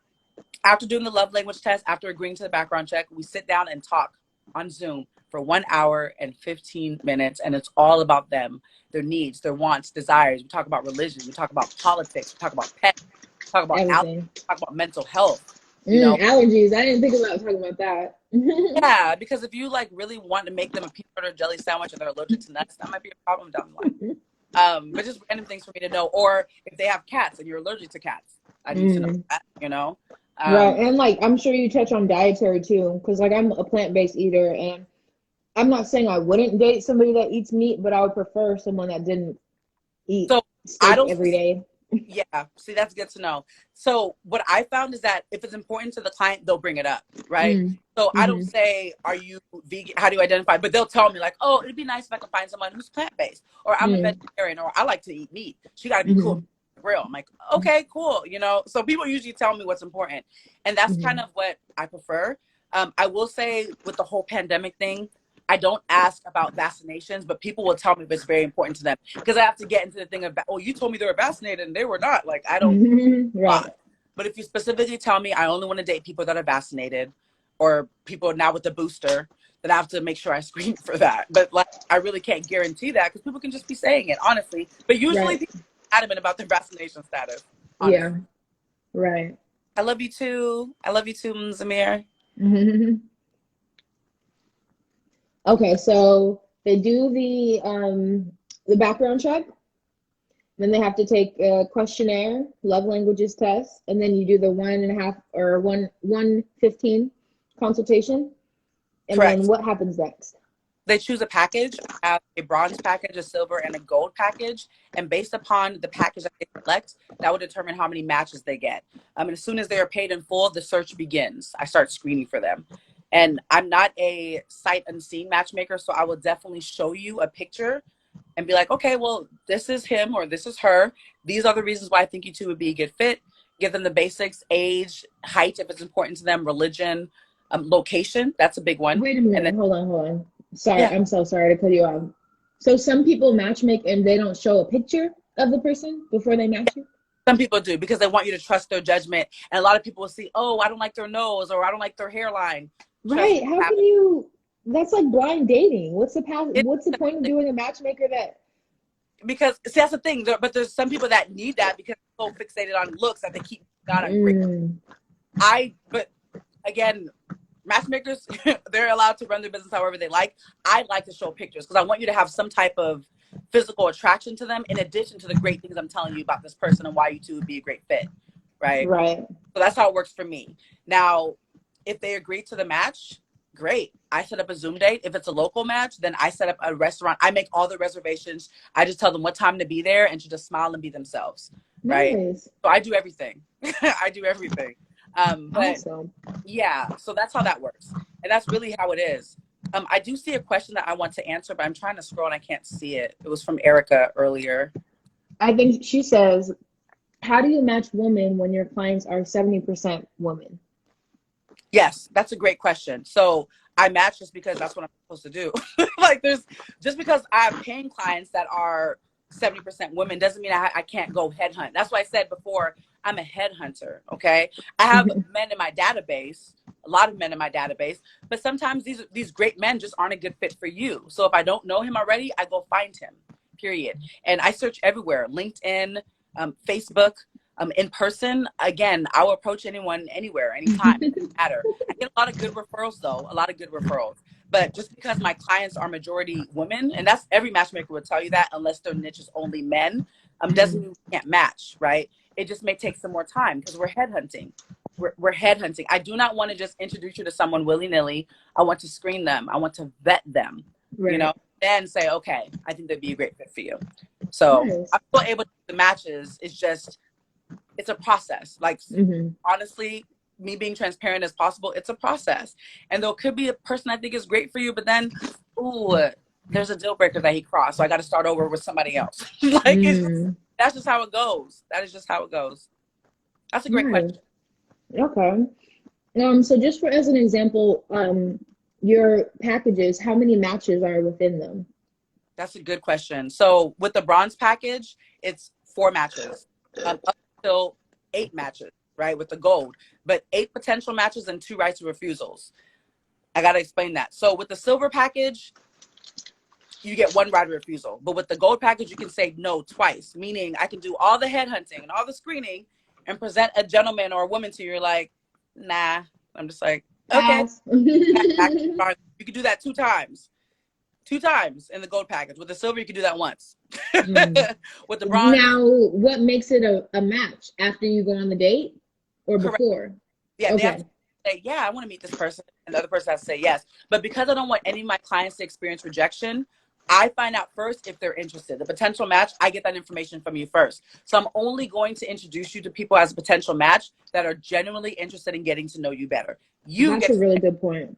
after doing the love language test, after agreeing to the background check, we sit down and talk on Zoom for 1 hour and 15 minutes. And it's all about them, their needs, their wants, desires. We talk about religion. We talk about politics. We talk about pets. We talk about allergies. Everything. We talk about mental health, you know? Allergies. I didn't think about talking about that. Yeah, because if you like really want to make them a peanut butter jelly sandwich and they're allergic to nuts, that might be a problem down the line. But just random things for me to know. Or if they have cats and you're allergic to cats, I need to know Mm. that, you know? Right. Um, And like I'm sure you touch on dietary too, because like I'm a plant-based eater and I'm not saying I wouldn't date somebody that eats meat, but I would prefer someone that didn't eat so I steak don't every day. Yeah, see, that's good to know. So what I found is that if it's important to the client, they'll bring it up, right? Mm. So I don't Mm-hmm. say, "Are you vegan? How do you identify?" But they'll tell me like, "Oh, it'd be nice if I could find someone who's plant based," or "I'm a Mm. vegetarian," or "I like to eat meat." She got to be cool, Mm-hmm. real. I'm like, okay, cool, you know. So people usually tell me what's important, and that's kind Mm-hmm. of what I prefer. I will say with the whole pandemic thing, I don't ask about vaccinations, but people will tell me if it's very important to them because I have to get into the thing of, oh, you told me they were vaccinated and they were not. Like, I don't lie. Right. But if you specifically tell me I only want to date people that are vaccinated or people now with the booster, then I have to make sure I screen for that. But like, I really can't guarantee that because people can just be saying it, honestly. But usually Right. people are adamant about their vaccination status, honestly. Yeah. Right. I love you too. I love you too, Zamir. Okay, so they do the background check, then they have to take a questionnaire, love languages test, and then you do the 1.5 or 115 consultation. And then Correct. what happens next? They choose a package. I have a bronze package, a silver, and a gold package. And based upon the package that they select, that will determine how many matches they get. And as soon as they are paid in full, the search begins. I start screening for them. And I'm not a sight unseen matchmaker, so I will definitely show you a picture and be like, okay, well, this is him or this is her. These are the reasons why I think you two would be a good fit. Give them the basics: age, height, if it's important to them, religion, location. That's a big one. Wait a And then, minute, hold on, hold on. Sorry, yeah, I'm so sorry to cut you off. So some people matchmake and they don't show a picture of the person before they match you? some people do because they want you to trust their judgment. And a lot of people will see, oh, I don't like their nose or I don't like their hairline. Trust me, Right. How it can happens. you? That's like blind dating. It, What's the point of doing a matchmaker that? because see, that's the thing. But there's some people that need that because they're so fixated on looks that they keep on great. Mm, But again, matchmakers, they're allowed to run their business however they like. I like to show pictures because I want you to have some type of physical attraction to them in addition to the great things I'm telling you about this person and why you two would be a great fit. Right. right. So that's how it works for me. Now, if they agree to the match, great. I set up a Zoom date. If it's a local match, then I set up a restaurant. I make all the reservations. I just tell them what time to be there and to just smile and be themselves. Right. Nice. So I do everything. I do everything. But Awesome. yeah, so that's how that works. And that's really how it is. I do see a question that I want to answer, but I'm trying to scroll and I can't see it. It was from Erica earlier. I think she says, how do you match women when your clients are 70% women? Yes, that's a great question. So I match just because that's what I'm supposed to do. Like there's just because I have paying clients that are 70% women doesn't mean I can't go headhunt. That's why I said before I'm a headhunter. Okay. I have men in my database, a lot of men in my database, but sometimes these great men just aren't a good fit for you. So if I don't know him already, I go find him, period. And I search everywhere, LinkedIn, Facebook, in person. Again, I will approach anyone, anywhere, anytime. It doesn't matter. I get a lot of good referrals though, a lot of good referrals. But just because my clients are majority women, and that's every matchmaker would tell you that, unless their niche is only men, doesn't mean we can't match, right? It just may take some more time because we're headhunting. We're headhunting. I do not want to just introduce you to someone willy-nilly. I want to screen them. I want to vet them, Right. you know, then say, okay, I think they'd be a great fit for you. So Nice. I'm still able to do the matches. It's just, it's a process. Like, honestly, me being transparent as possible, it's a process. And there could be a person I think is great for you, but then, ooh, there's a deal breaker that he crossed. So I got to start over with somebody else. Like, that's just how it goes. That is just how it goes. That's a great question. Okay. So just for as an example, your packages, how many matches are within them? That's a good question. So with the bronze package, it's 4 matches, up till 8 matches, right? With the gold, but 8 potential matches and 2 rights of refusals. I got to explain that. So with the silver package, you get 1 right of refusal, but with the gold package, you can say no twice, meaning I can do all the headhunting and all the screening and present a gentleman or a woman to you. You're like, nah. I'm just like, okay. You could do that 2 times. 2 times in the gold package. With the silver, you can do that once. With the bronze. Now, what makes it a match? After you go on the date or Correct. before? Yeah, okay. They have to say, yeah, I want to meet this person. And the other person has to say yes. But because I don't want any of my clients to experience rejection, I find out first if they're interested. The potential match, I get that information from you first. So I'm only going to introduce you to people as a potential match that are genuinely interested in getting to know you better. That's a really good point.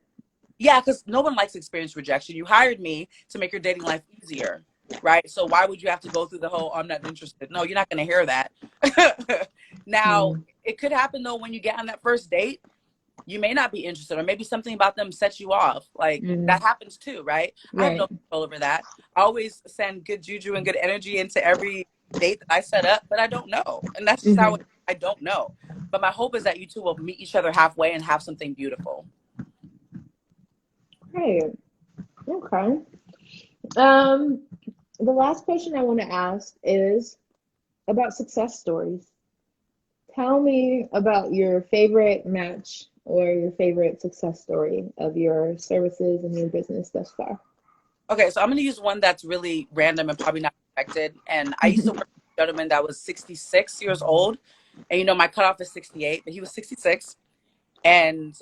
Yeah, because no one likes to experience rejection. You hired me to make your dating life easier, right? So why would you have to go through the whole, I'm not interested? No, you're not going to hear that. Now, it could happen, though, when you get on that first date, you may not be interested, or maybe something about them sets you off. Like, that happens too, right? I have no control over that. I always send good juju and good energy into every date that I set up, but I don't know. And that's just how I don't know. But my hope is that you two will meet each other halfway and have something beautiful. Great. Okay. The last question I want to ask is about success stories. Tell me about your favorite match or your favorite success story of your services and your business thus far. Okay, so I'm going to use one that's really random and probably not expected. And I used to work with a gentleman that was 66 years old. And, you know, my cutoff is 68, but he was 66. And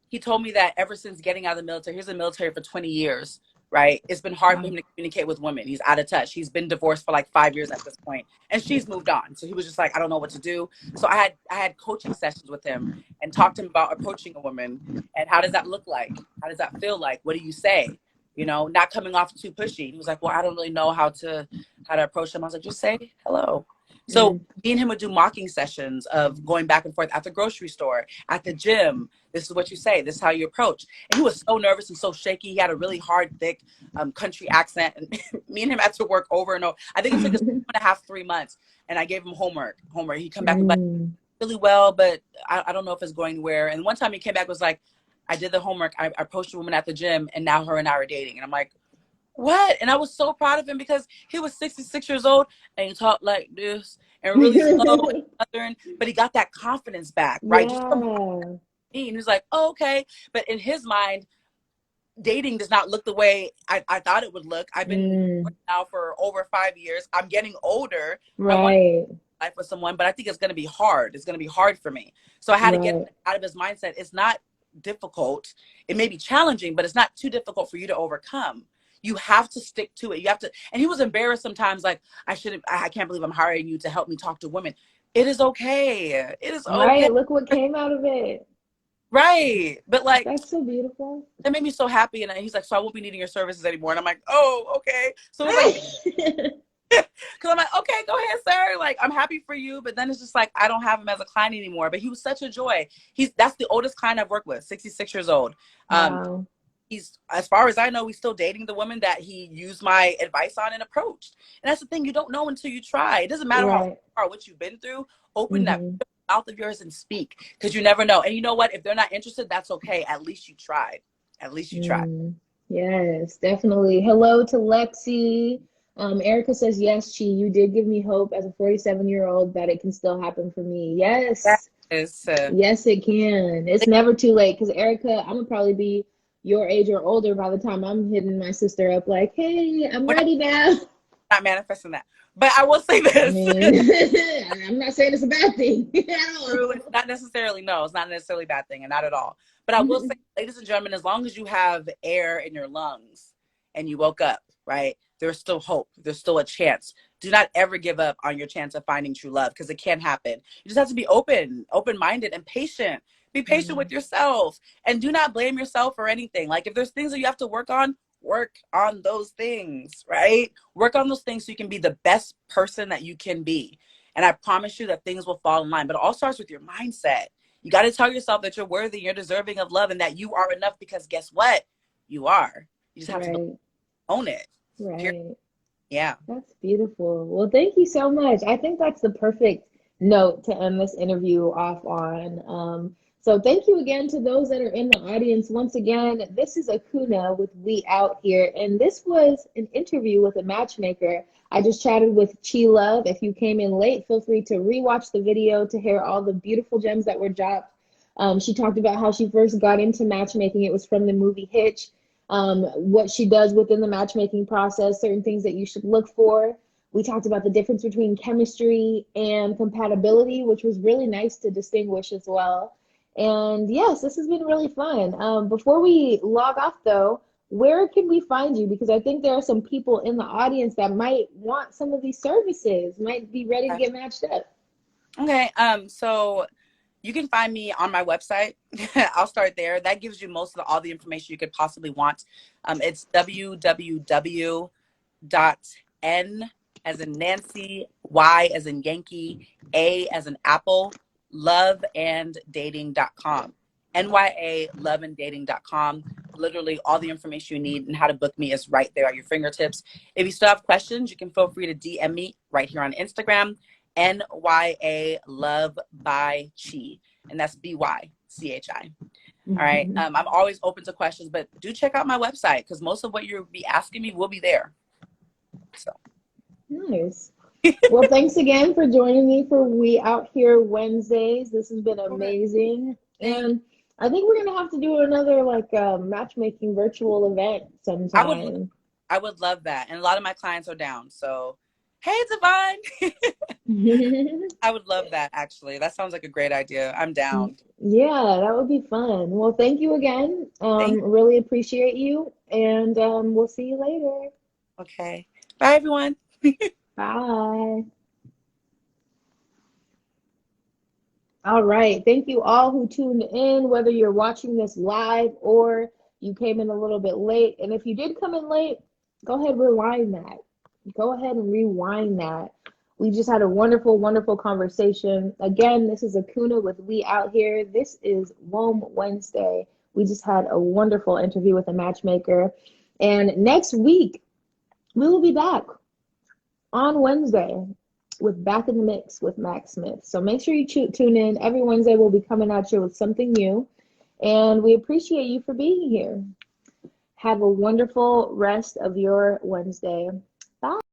he told me that ever since getting out of the military, he was in the military for 20 years, right? It's been hard for him to communicate with women. He's out of touch. He's been divorced for like 5 years at this point, and she's moved on. So he was just like, I don't know what to do. So I had coaching sessions with him and talked to him about approaching a woman and how does that look like? How does that feel like? What do you say? You know, not coming off too pushy. He was like, well, I don't really know how to approach them. I was like, just say hello. So me and him would do mocking sessions of going back and forth at the grocery store, at the gym. This is what you say. This is how you approach. And he was so nervous and so shaky. He had a really hard, thick country accent. And me and him had to work over and over. I think it took us 2.5, 3 months. And I gave him homework. He'd come back and like, really well, but I don't know if it's going anywhere. And one time he came back and was like, I did the homework. I approached a woman at the gym, and now her and I are dating. And I'm like, what? And I was so proud of him because he was 66 years old and he talked like this and really slow and southern, but he got that confidence back, right? Just from me. And he was like, oh, okay. But in his mind, dating does not look the way I thought it would look. I've been now for over 5 years. I'm getting older. Right. I want life with someone, but I think it's going to be hard. It's going to be hard for me. So I had to get out of his mindset. It's not difficult. It may be challenging, but it's not too difficult for you to overcome. You have to stick to it. You have to. And he was embarrassed sometimes, like, I can't believe I'm hiring you to help me talk to women. It is okay. It is okay. Right. Look what came out of it. Right. But like, that's so beautiful. That made me so happy. And he's like, so I won't be needing your services anymore. And I'm like, oh, okay. So it's like, because I'm like, okay, go ahead, sir. Like, I'm happy for you. But then it's just like, I don't have him as a client anymore. But he was such a joy. That's the oldest client I've worked with, 66 years old. Wow. He's, as far as I know, he's still dating the woman that he used my advice on and approached. And that's the thing, you don't know until you try. It doesn't matter how far, what you've been through. Open that mouth of yours and speak, because you never know. And you know what? If they're not interested, that's okay. At least you tried. At least you tried. Mm, yes, definitely. Hello to Lexi. Erica says, yes, Chi, you did give me hope as a 47-year-old that it can still happen for me. That Yes, is yes, it can. It's never too late because Erica, I'm gonna probably be your age or older by the time I'm hitting my sister up like, hey, I'm we're ready now. not manifesting that. But I will say I this. mean, I'm not saying it's a bad thing at True. all. It's not necessarily, no, it's not necessarily a bad thing, and not at all. But I will say, ladies and gentlemen, as long as you have air in your lungs and you woke up, right, there's still hope. There's still a chance. Do not ever give up on your chance of finding true love, because it can happen. You just have to be open-minded, and patient. Be patient with yourself, and do not blame yourself for anything. Like, if there's things that you have to work on those things, right? Work on those things so you can be the best person that you can be. And I promise you that things will fall in line. But it all starts with your mindset. You got to tell yourself that you're worthy, you're deserving of love, and that you are enough, because guess what? You are. You just have to Right, own it. Period. right. Yeah. That's beautiful. Well, thank you so much. I think that's the perfect note to end this interview off on. So thank you again to those that are in the audience. Once again, this is Akunna with We Out Here, and this was an interview with a matchmaker. I just chatted with Chi Love. If you came in late, feel free to rewatch the video to hear all the beautiful gems that were dropped. She talked about how she first got into matchmaking. It was from the movie Hitch, what she does within the matchmaking process, certain things that you should look for. We talked about the difference between chemistry and compatibility, which was really nice to distinguish as well. And yes, this has been really fun. Before we log off, though, where can we find you? Because I think there are some people in the audience that might want some of these services, might be ready to get matched up. Okay. So you can find me on my website. I'll start there. That gives you most of all the information you could possibly want. It's www.n as in Nancy, Y as in Yankee, A as in Apple, loveanddating.com. NYA loveanddating.com. Literally all the information you need and how to book me is right there at your fingertips. If you still have questions, you can feel free to DM me right here on Instagram, NYA Love by Chi, and that's BYCHI. All right. I'm always open to questions, but do check out my website, because most of what you'll be asking me will be there. So Nice. Well, thanks again for joining me for We Out Here Wednesdays. This has been amazing. thank And I think we're gonna have to do another like matchmaking virtual event I would sometime. I would love that. And a lot of my clients are down. So hey Divine. I would love that, actually. That sounds like a great idea. I'm down. Yeah, that would be fun. Well, thank you again. Thank Really appreciate you, and we'll see you later. Okay. Bye everyone. Bye. All right. Thank you all who tuned in, whether you're watching this live or you came in a little bit late. And if you did come in late, go ahead and rewind that. Go ahead and rewind that. We just had a wonderful, wonderful conversation. Again, this is Akunna with We Out Here. This is WOHM Wednesday. We just had a wonderful interview with a matchmaker. And next week, we will be back on Wednesday with Back in the Mix with Max Smith. So make sure you tune in. Every Wednesday, we'll be coming at you with something new. And we appreciate you for being here. Have a wonderful rest of your Wednesday. Bye.